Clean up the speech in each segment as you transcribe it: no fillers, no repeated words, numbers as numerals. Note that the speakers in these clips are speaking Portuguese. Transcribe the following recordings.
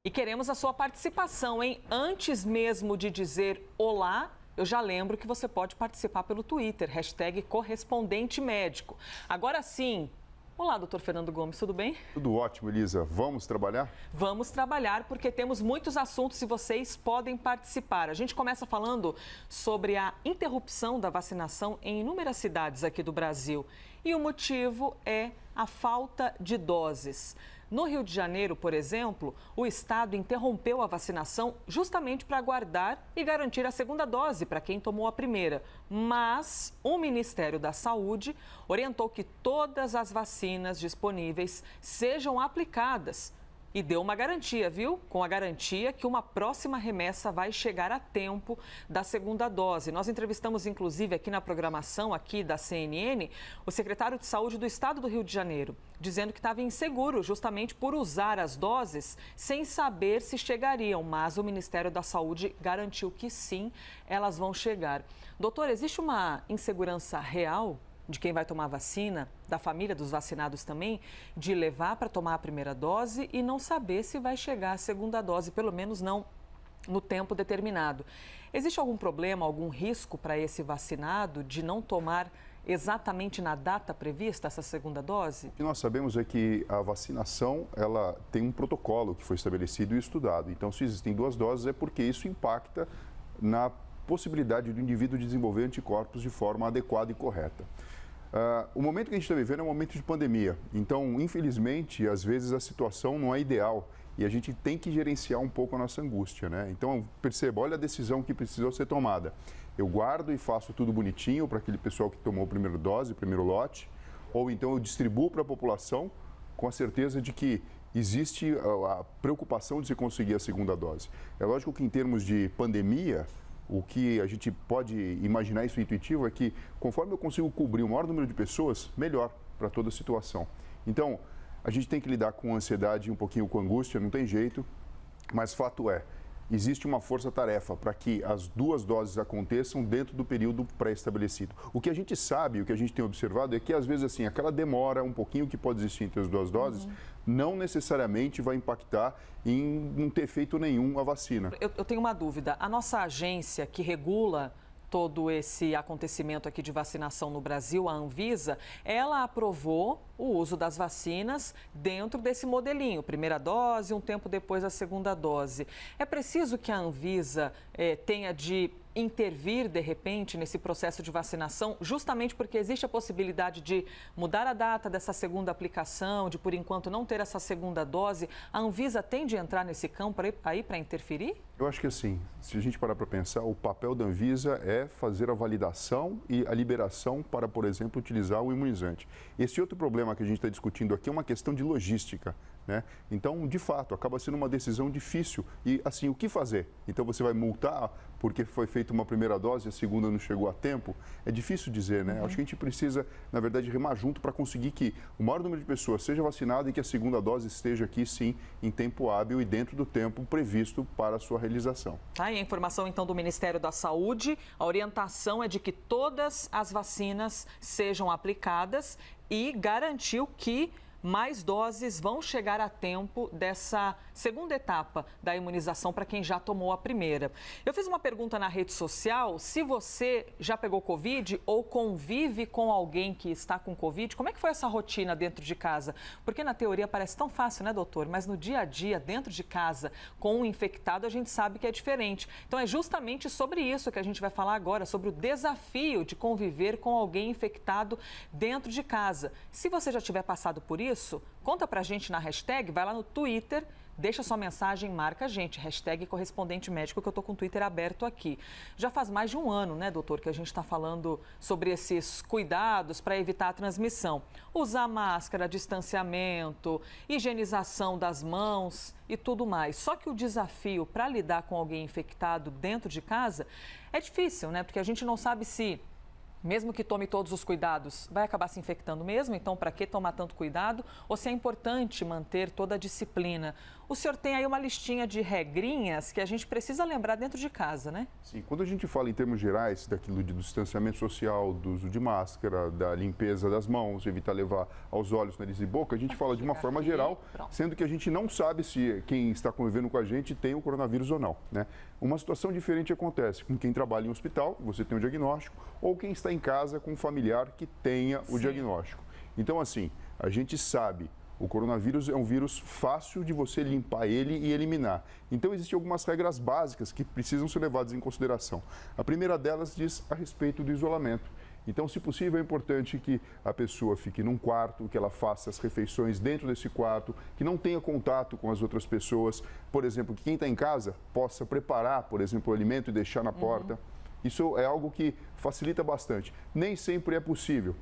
E queremos a sua participação, hein? Antes mesmo de dizer olá, eu já lembro que você pode participar pelo Twitter, #correspondentemédico. Agora sim, olá, doutor Fernando Gomes, tudo bem? Tudo ótimo, Elisa. Vamos trabalhar? Vamos trabalhar porque temos muitos assuntos e vocês podem participar. A gente começa falando sobre a interrupção da vacinação em inúmeras cidades aqui do Brasil. E o motivo é a falta de doses. No Rio de Janeiro, por exemplo, o estado interrompeu a vacinação justamente para aguardar e garantir a segunda dose para quem tomou a primeira. Mas o Ministério da Saúde orientou que todas as vacinas disponíveis sejam aplicadas. E deu uma garantia, viu? Com a garantia que uma próxima remessa vai chegar a tempo da segunda dose. Nós entrevistamos, inclusive, aqui na programação aqui da CNN, o secretário de Saúde do Estado do Rio de Janeiro, dizendo que estava inseguro justamente por usar as doses sem saber se chegariam. Mas o Ministério da Saúde garantiu que sim, elas vão chegar. Doutor, existe uma insegurança real de quem vai tomar vacina, da família dos vacinados também, de levar para tomar a primeira dose e não saber se vai chegar a segunda dose, pelo menos não no tempo determinado. Existe algum problema, algum risco para esse vacinado de não tomar exatamente na data prevista essa segunda dose? O que nós sabemos é que a vacinação, ela tem um protocolo que foi estabelecido e estudado. Então, se existem 2 doses, é porque isso impacta na possibilidade do indivíduo de desenvolver anticorpos de forma adequada e correta. O momento que a gente está vivendo é um momento de pandemia, então, infelizmente, às vezes a situação não é ideal e a gente tem que gerenciar um pouco a nossa angústia, né? Então, perceba, olha a decisão que precisou ser tomada. Eu guardo e faço tudo bonitinho para aquele pessoal que tomou a primeira dose, o primeiro lote, ou então eu distribuo para a população com a certeza de que existe a preocupação de se conseguir a segunda dose. É lógico que em termos de pandemia, o que a gente pode imaginar isso intuitivo é que, conforme eu consigo cobrir o maior número de pessoas, melhor para toda a situação. Então, a gente tem que lidar com ansiedade, um pouquinho com angústia, não tem jeito, mas fato é, existe uma força-tarefa para que as 2 doses aconteçam dentro do período pré-estabelecido. O que a gente sabe, o que a gente tem observado é que, às vezes, assim, aquela demora um pouquinho que pode existir entre as 2 doses, não necessariamente vai impactar em não ter feito nenhum a vacina. Eu tenho uma dúvida. A nossa agência que regula todo esse acontecimento aqui de vacinação no Brasil, a Anvisa, ela aprovou o uso das vacinas dentro desse modelinho, primeira dose, um tempo depois a segunda dose. É preciso que a Anvisa tenha de intervir, de repente, nesse processo de vacinação, justamente porque existe a possibilidade de mudar a data dessa segunda aplicação, de, por enquanto, não ter essa segunda dose. A Anvisa tem de entrar nesse campo aí para interferir? Eu acho que assim, se a gente parar para pensar, o papel da Anvisa é fazer a validação e a liberação para, por exemplo, utilizar o imunizante. Esse outro problema que a gente está discutindo aqui é uma questão de logística, né? Então, de fato, acaba sendo uma decisão difícil. E, assim, o que fazer? Então, você vai multar porque foi feita uma primeira dose e a segunda não chegou a tempo? É difícil dizer, né? Acho que a gente precisa, na verdade, remar junto para conseguir que o maior número de pessoas seja vacinado e que a segunda dose esteja aqui, sim, em tempo hábil e dentro do tempo previsto para a sua realização. Tá, e a informação, então, do Ministério da Saúde, a orientação é de que todas as vacinas sejam aplicadas e garantiu que mais doses vão chegar a tempo dessa segunda etapa da imunização para quem já tomou a primeira. Eu fiz uma pergunta na rede social, se você já pegou Covid ou convive com alguém que está com Covid, como é que foi essa rotina dentro de casa? Porque na teoria parece tão fácil, né, doutor? Mas no dia a dia, dentro de casa, com um infectado, a gente sabe que é diferente. Então é justamente sobre isso que a gente vai falar agora, sobre o desafio de conviver com alguém infectado dentro de casa. Se você já tiver passado por isso, conta pra gente na hashtag, vai lá no Twitter, deixa sua mensagem, marca a gente, #correspondentemédico, que eu tô com o Twitter aberto aqui. Já faz mais de um ano, né, doutor, que a gente está falando sobre esses cuidados para evitar a transmissão. Usar máscara, distanciamento, higienização das mãos e tudo mais. Só que o desafio para lidar com alguém infectado dentro de casa é difícil, né, porque a gente não sabe se, mesmo que tome todos os cuidados, vai acabar se infectando mesmo? Então, para que tomar tanto cuidado? Ou se é importante manter toda a disciplina? o senhor tem aí uma listinha de regrinhas que a gente precisa lembrar dentro de casa, né? Sim, quando a gente fala em termos gerais daquilo do distanciamento social, do uso de máscara, da limpeza das mãos, evitar levar aos olhos, nariz e boca, a gente fala de uma forma geral, sendo que a gente não sabe se quem está convivendo com a gente tem o coronavírus ou não, né? Uma situação diferente acontece com quem trabalha em um hospital, você tem o diagnóstico, ou quem está em casa com um familiar que tenha o diagnóstico. Então, assim, a gente sabe, o coronavírus é um vírus fácil de você limpar ele e eliminar. Então, existem algumas regras básicas que precisam ser levadas em consideração. A primeira delas diz a respeito do isolamento. Então, se possível, é importante que a pessoa fique num quarto, que ela faça as refeições dentro desse quarto, que não tenha contato com as outras pessoas. Por exemplo, que quem está em casa possa preparar, por exemplo, o alimento e deixar na porta. Isso é algo que facilita bastante. Nem sempre é possível.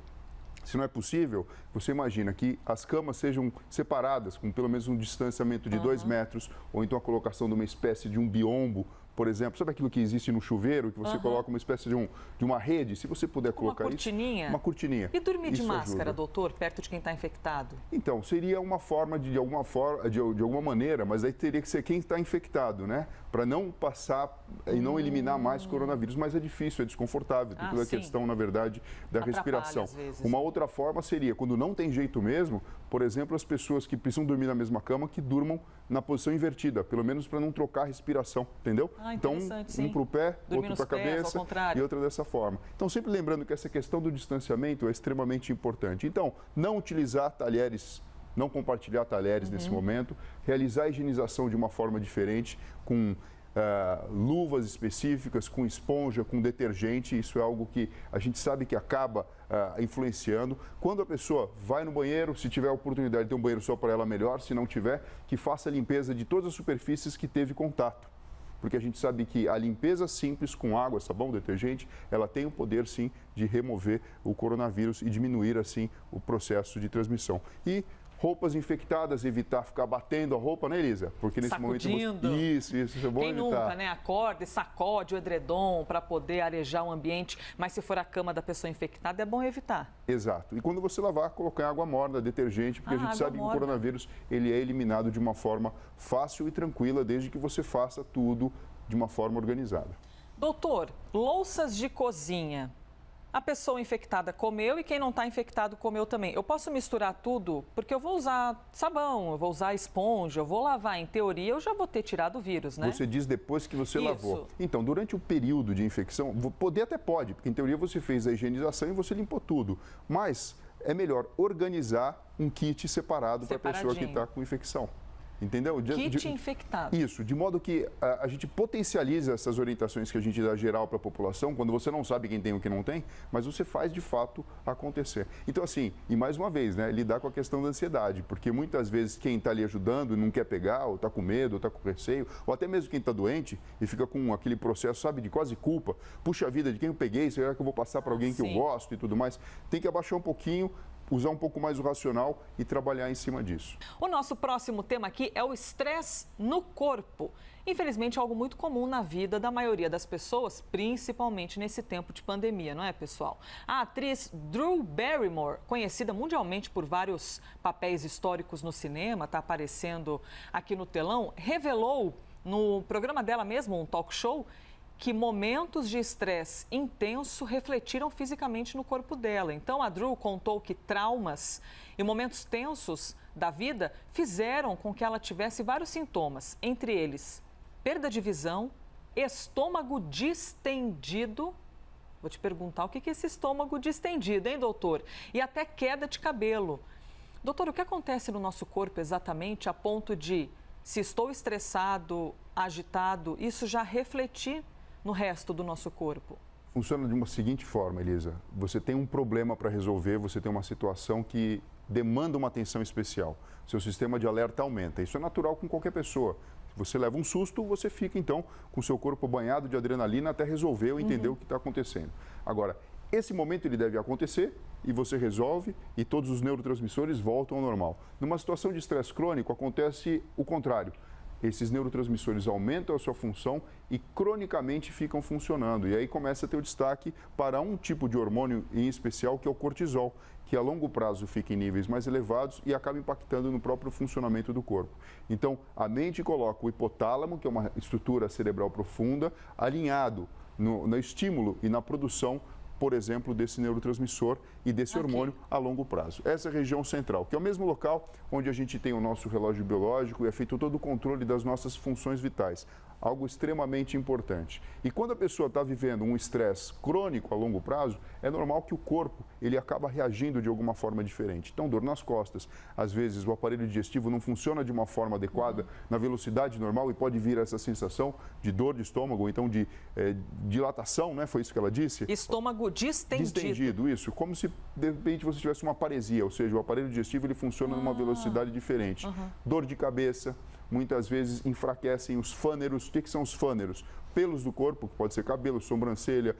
Se não é possível, você imagina que as camas sejam separadas, com pelo menos um distanciamento de 2 metros, ou então a colocação de uma espécie de um biombo, por exemplo. Sabe aquilo que existe no chuveiro, que você coloca uma espécie de uma rede? Se você puder colocar uma cortininha? Isso, uma cortininha. E dormir de isso máscara, ajuda. doutor, perto de quem está infectado? Então, seria uma forma de alguma maneira, mas aí teria que ser quem está infectado, né? Para não passar e não eliminar mais o coronavírus. Mas é difícil, é desconfortável, tem toda a questão, na verdade, da respiração. Às vezes. Uma outra forma seria, quando não tem jeito mesmo, por exemplo, as pessoas que precisam dormir na mesma cama, que durmam na posição invertida, pelo menos para não trocar a respiração, entendeu? Então, um para o pé, outro para a cabeça e outra dessa forma. Então, sempre lembrando que essa questão do distanciamento é extremamente importante. Então, não utilizar talheres, não compartilhar talheres nesse momento, realizar a higienização de uma forma diferente, com luvas específicas, com esponja, com detergente. Isso é algo que a gente sabe que acaba influenciando. Quando a pessoa vai no banheiro, se tiver a oportunidade de ter um banheiro só para ela, melhor. Se não tiver, que faça a limpeza de todas as superfícies que teve contato. Porque a gente sabe que a limpeza simples com água, sabão, detergente, ela tem o poder, sim, de remover o coronavírus e diminuir, assim, o processo de transmissão. E roupas infectadas, evitar ficar batendo a roupa, né, Elisa? Porque nesse sacudindo. momento... Isso é bom Quem evitar. nunca, né, acorda e sacode o edredom para poder arejar o ambiente, mas se for a cama da pessoa infectada, é bom evitar. Exato. E quando você lavar, colocar em água morna, detergente, porque a gente sabe que o coronavírus ele é eliminado de uma forma fácil e tranquila, desde que você faça tudo de uma forma organizada. Doutor, louças de cozinha. A pessoa infectada comeu e quem não está infectado comeu também. Eu posso misturar tudo? Porque eu vou usar sabão, eu vou usar esponja, eu vou lavar. Em teoria, eu já vou ter tirado o vírus, né? Você diz depois que você lavou. Então, durante o período de infecção, poder até pode, porque em teoria você fez a higienização e você limpou tudo. Mas é melhor organizar um kit separado para a pessoa que está com infecção. Entendeu? Kit infectado. Isso, de modo que a gente potencializa essas orientações que a gente dá geral para a população, quando você não sabe quem tem ou quem não tem, mas você faz de fato acontecer. Então, assim, e mais uma vez, né, lidar com a questão da ansiedade, porque muitas vezes quem está ali ajudando não quer pegar, ou está com medo, ou está com receio, ou até mesmo quem está doente e fica com aquele processo, sabe, de quase culpa. Puxa vida, de quem eu peguei, será que eu vou passar para alguém que eu gosto e tudo mais? Tem que abaixar um pouquinho, usar um pouco mais o racional e trabalhar em cima disso. O nosso próximo tema aqui é o estresse no corpo. Infelizmente, é algo muito comum na vida da maioria das pessoas, principalmente nesse tempo de pandemia, não é, pessoal? A atriz Drew Barrymore, conhecida mundialmente por vários papéis históricos no cinema, está aparecendo aqui no telão, revelou no programa dela mesmo, um talk show, que momentos de estresse intenso refletiram fisicamente no corpo dela. Então, a Drew contou que traumas e momentos tensos da vida fizeram com que ela tivesse vários sintomas, entre eles perda de visão, estômago distendido. Vou te perguntar o que é esse estômago distendido, hein, doutor? E até queda de cabelo. Doutor, o que acontece no nosso corpo exatamente a ponto de, se estou estressado, agitado, isso já refletir no resto do nosso corpo? Funciona de uma seguinte forma, Elisa. Você tem um problema para resolver, você tem uma situação que demanda uma atenção especial. Seu sistema de alerta aumenta. Isso é natural com qualquer pessoa. Se você leva um susto, você fica, então, com seu corpo banhado de adrenalina até resolver ou entender o que está acontecendo. Agora, esse momento ele deve acontecer e você resolve e todos os neurotransmissores voltam ao normal. Numa situação de estresse crônico, acontece o contrário. esses neurotransmissores aumentam a sua função e cronicamente ficam funcionando. E aí começa a ter o destaque para um tipo de hormônio em especial, que é o cortisol, que a longo prazo fica em níveis mais elevados e acaba impactando no próprio funcionamento do corpo. Então, a mente coloca o hipotálamo, que é uma estrutura cerebral profunda, alinhado no estímulo e na produção, por exemplo, desse neurotransmissor e desse hormônio a longo prazo. Essa é a região central, que é o mesmo local onde a gente tem o nosso relógio biológico e é feito todo o controle das nossas funções vitais. Algo extremamente importante. E quando a pessoa está vivendo um estresse crônico a longo prazo, é normal que o corpo ele acaba reagindo de alguma forma diferente. Então, dor nas costas, às vezes o aparelho digestivo não funciona de uma forma adequada, na velocidade normal, e pode vir essa sensação de dor de estômago, ou então de dilatação, né? Foi isso que ela disse? Estômago distendido. Distendido, isso. Como se, de repente, você tivesse uma paresia, ou seja, o aparelho digestivo ele funciona numa velocidade diferente. Dor de cabeça. Muitas vezes enfraquecem os fâneros. O que são os fâneros? Pelos do corpo, que pode ser cabelo, sobrancelha,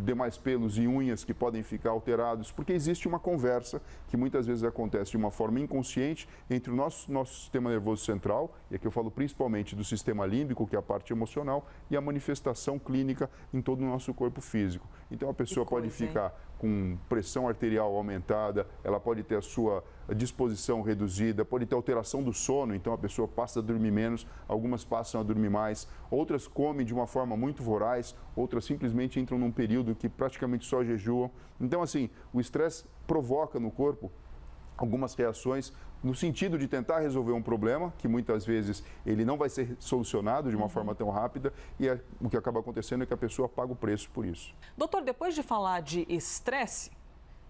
demais pelos e unhas que podem ficar alterados, porque existe uma conversa que muitas vezes acontece de uma forma inconsciente entre o nosso sistema nervoso central, e aqui eu falo principalmente do sistema límbico, que é a parte emocional, e a manifestação clínica em todo o nosso corpo físico. Então a pessoa pode ficar com pressão arterial aumentada, ela pode ter a sua disposição reduzida, pode ter alteração do sono, então a pessoa passa a dormir menos, algumas passam a dormir mais, outras comem de uma forma muito voraz, outras simplesmente entram num período que praticamente só jejuam. Então, assim, o estresse provoca no corpo algumas reações no sentido de tentar resolver um problema, que muitas vezes ele não vai ser solucionado de uma forma tão rápida, e o que acaba acontecendo é que a pessoa paga o preço por isso. Doutor, depois de falar de estresse,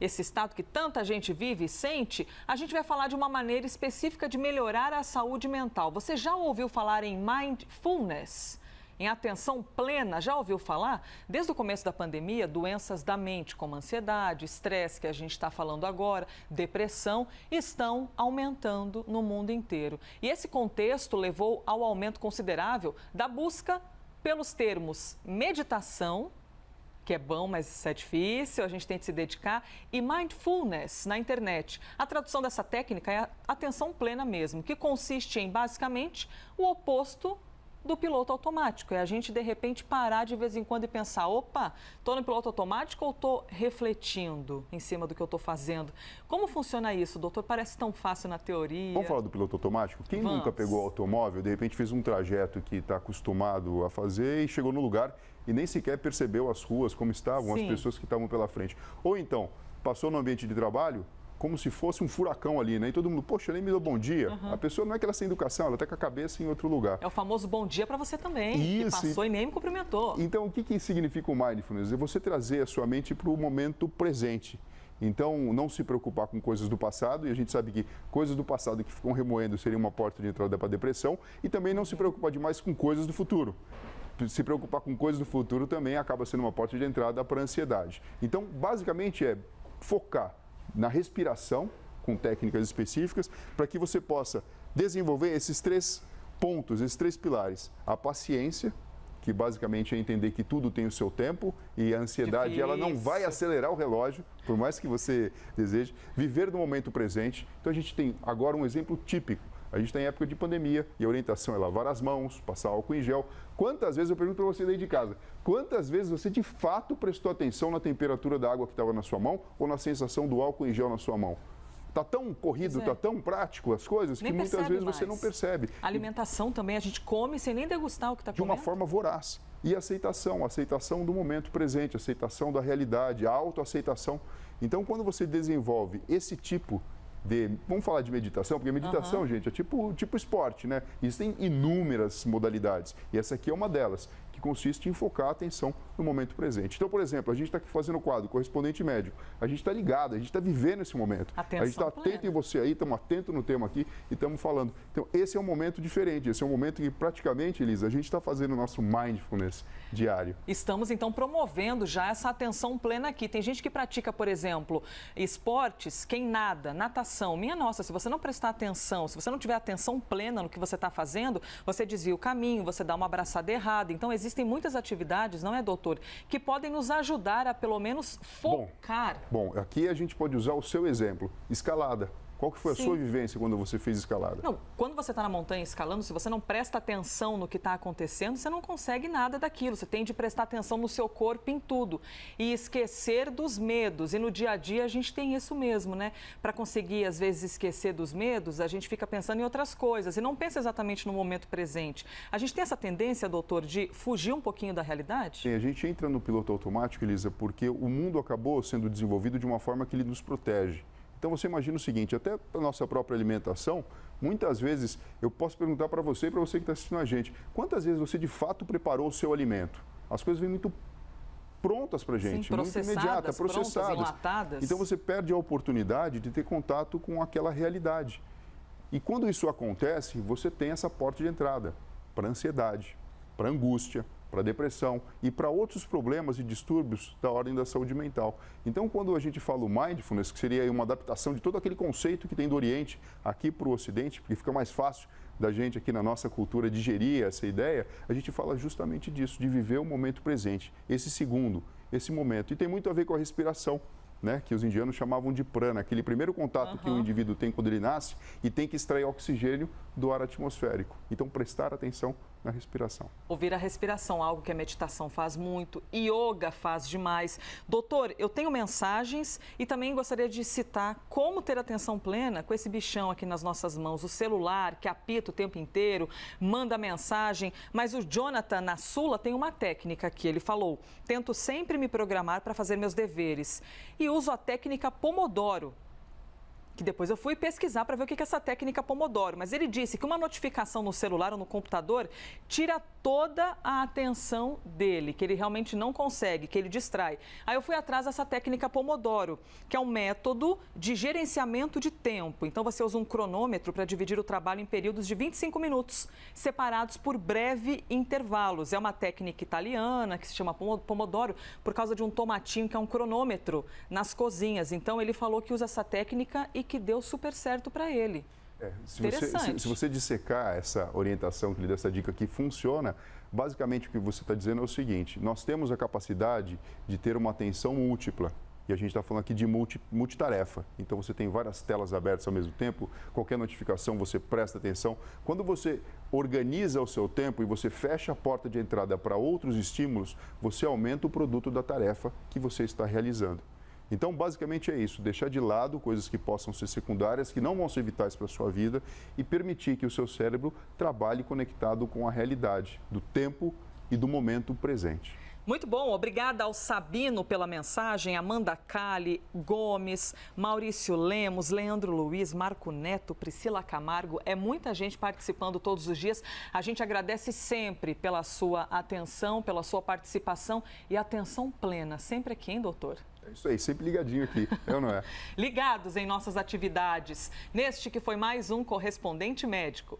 esse estado que tanta gente vive e sente, a gente vai falar de uma maneira específica de melhorar a saúde mental. Você já ouviu falar em mindfulness? Em atenção plena, já ouviu falar? Desde o começo da pandemia, doenças da mente, como ansiedade, estresse, que a gente está falando agora, depressão, estão aumentando no mundo inteiro. E esse contexto levou ao aumento considerável da busca pelos termos meditação, que é bom, mas isso é difícil, a gente tem que se dedicar, e mindfulness na internet. A tradução dessa técnica é a atenção plena mesmo, que consiste em, basicamente, o oposto do piloto automático. É a gente, de repente, parar de vez em quando e pensar, opa, estou no piloto automático ou estou refletindo em cima do que eu estou fazendo? Como funciona isso, doutor? Parece tão fácil na teoria. Vamos falar do piloto automático? Quem nunca pegou o automóvel, de repente fez um trajeto que está acostumado a fazer e chegou no lugar e nem sequer percebeu as ruas, como estavam, as pessoas que estavam pela frente. Ou então, passou no ambiente de trabalho como se fosse um furacão ali, né? E todo mundo, poxa, nem me deu bom dia. A pessoa não é que ela sem educação, ela está com a cabeça em outro lugar. É o famoso bom dia para você também, isso, que passou e nem me cumprimentou. Então, o que significa o mindfulness? É você trazer a sua mente para o momento presente. Então, não se preocupar com coisas do passado, e a gente sabe que coisas do passado que ficam remoendo seria uma porta de entrada para a depressão, e também não se preocupar demais com coisas do futuro. Se preocupar com coisas do futuro também acaba sendo uma porta de entrada para a ansiedade. Então, basicamente, é focar na respiração, com técnicas específicas, para que você possa desenvolver esses 3 pontos, esses 3 pilares. A paciência, que basicamente é entender que tudo tem o seu tempo, e a ansiedade ela não vai acelerar o relógio, por mais que você deseje. Viver no momento presente. Então a gente tem agora um exemplo típico. A gente está em época de pandemia e a orientação é lavar as mãos, passar álcool em gel. Quantas vezes, eu pergunto para você daí de casa, quantas vezes você de fato prestou atenção na temperatura da água que estava na sua mão ou na sensação do álcool em gel na sua mão? Está tão corrido, está tão prático as coisas que muitas vezes você não percebe. A alimentação também, a gente come sem nem degustar o que está comendo. De uma forma voraz. E a aceitação do momento presente, aceitação da realidade, a autoaceitação. Então, quando você desenvolve esse tipo vamos falar de meditação, porque meditação, gente, é tipo esporte, né? Existem inúmeras modalidades e essa aqui é uma delas, que consiste em focar a atenção no momento presente. Então, por exemplo, a gente está aqui fazendo o quadro Correspondente Médico, a gente está ligado, a gente está vivendo esse momento. Atenção a gente está atento em você aí, estamos atentos no tema aqui e estamos falando. Então, esse é um momento diferente, esse é um momento que praticamente, Elisa, a gente está fazendo o nosso mindfulness diário. Estamos, então, promovendo já essa atenção plena aqui. Tem gente que pratica, por exemplo, esportes, quem nada, natação. Minha nossa, se você não prestar atenção, se você não tiver atenção plena no que você está fazendo, você desvia o caminho, você dá uma abraçada errada. Então, existem muitas atividades, não é, doutor, que podem nos ajudar a, pelo menos, focar. Bom, aqui a gente pode usar o seu exemplo, escalada. Qual que foi a Sim. sua vivência quando você fez escalada? Não, quando você está na montanha escalando, se você não presta atenção no que está acontecendo, você não consegue nada daquilo. Você tem de prestar atenção no seu corpo, em tudo. E esquecer dos medos. E no dia a dia a gente tem isso mesmo, né? Para conseguir, às vezes, esquecer dos medos, a gente fica pensando em outras coisas e não pensa exatamente no momento presente. A gente tem essa tendência, doutor, de fugir um pouquinho da realidade? Sim, a gente entra no piloto automático, Elisa, porque o mundo acabou sendo desenvolvido de uma forma que ele nos protege. Então você imagina o seguinte, até a nossa própria alimentação, muitas vezes eu posso perguntar para você e para você que está assistindo a gente, quantas vezes você de fato preparou o seu alimento? As coisas vêm muito prontas para a gente, muito imediata, processadas, prontas, enlatadas. Então você perde a oportunidade de ter contato com aquela realidade. E quando isso acontece, você tem essa porta de entrada para a ansiedade, para a angústia, para a depressão e para outros problemas e distúrbios da ordem da saúde mental. Então, quando a gente fala o mindfulness, que seria uma adaptação de todo aquele conceito que tem do Oriente aqui para o Ocidente, porque fica mais fácil da gente aqui na nossa cultura digerir essa ideia, a gente fala justamente disso, de viver o momento presente, esse segundo, esse momento. E tem muito a ver com a respiração, né, que os indianos chamavam de prana, aquele primeiro contato que o indivíduo tem quando ele nasce e tem que extrair oxigênio do ar atmosférico. Então, prestar atenção na respiração. Ouvir a respiração, algo que a meditação faz muito, yoga faz demais. Doutor, eu tenho mensagens e também gostaria de citar como ter atenção plena com esse bichão aqui nas nossas mãos, o celular que apita o tempo inteiro, manda mensagem, mas o Jonathan na Sula tem uma técnica que ele falou, tento sempre me programar para fazer meus deveres e uso a técnica Pomodoro, que depois eu fui pesquisar para ver o que é essa técnica Pomodoro. Mas ele disse que uma notificação no celular ou no computador tira toda a atenção dele, que ele realmente não consegue, que ele distrai. Aí eu fui atrás dessa técnica Pomodoro, que é um método de gerenciamento de tempo. Então você usa um cronômetro para dividir o trabalho em períodos de 25 minutos, separados por breve intervalos. É uma técnica italiana que se chama Pomodoro por causa de um tomatinho que é um cronômetro nas cozinhas. Então ele falou que usa essa técnica e que deu super certo para ele. Se você dissecar essa orientação que ele deu, essa dica que funciona, basicamente o que você está dizendo é o seguinte, nós temos a capacidade de ter uma atenção múltipla. E a gente está falando aqui de multitarefa. Então, você tem várias telas abertas ao mesmo tempo, qualquer notificação você presta atenção. Quando você organiza o seu tempo e você fecha a porta de entrada para outros estímulos, você aumenta o produto da tarefa que você está realizando. Então, basicamente é isso, deixar de lado coisas que possam ser secundárias, que não vão ser vitais para a sua vida e permitir que o seu cérebro trabalhe conectado com a realidade do tempo e do momento presente. Muito bom, obrigada ao Sabino pela mensagem, Amanda Cali, Gomes, Maurício Lemos, Leandro Luiz, Marco Neto, Priscila Camargo, é muita gente participando todos os dias. A gente agradece sempre pela sua atenção, pela sua participação e atenção plena, sempre aqui, hein, doutor? É isso aí, sempre ligadinho aqui, é ou não é? Ligados em nossas atividades, neste que foi mais um Correspondente Médico.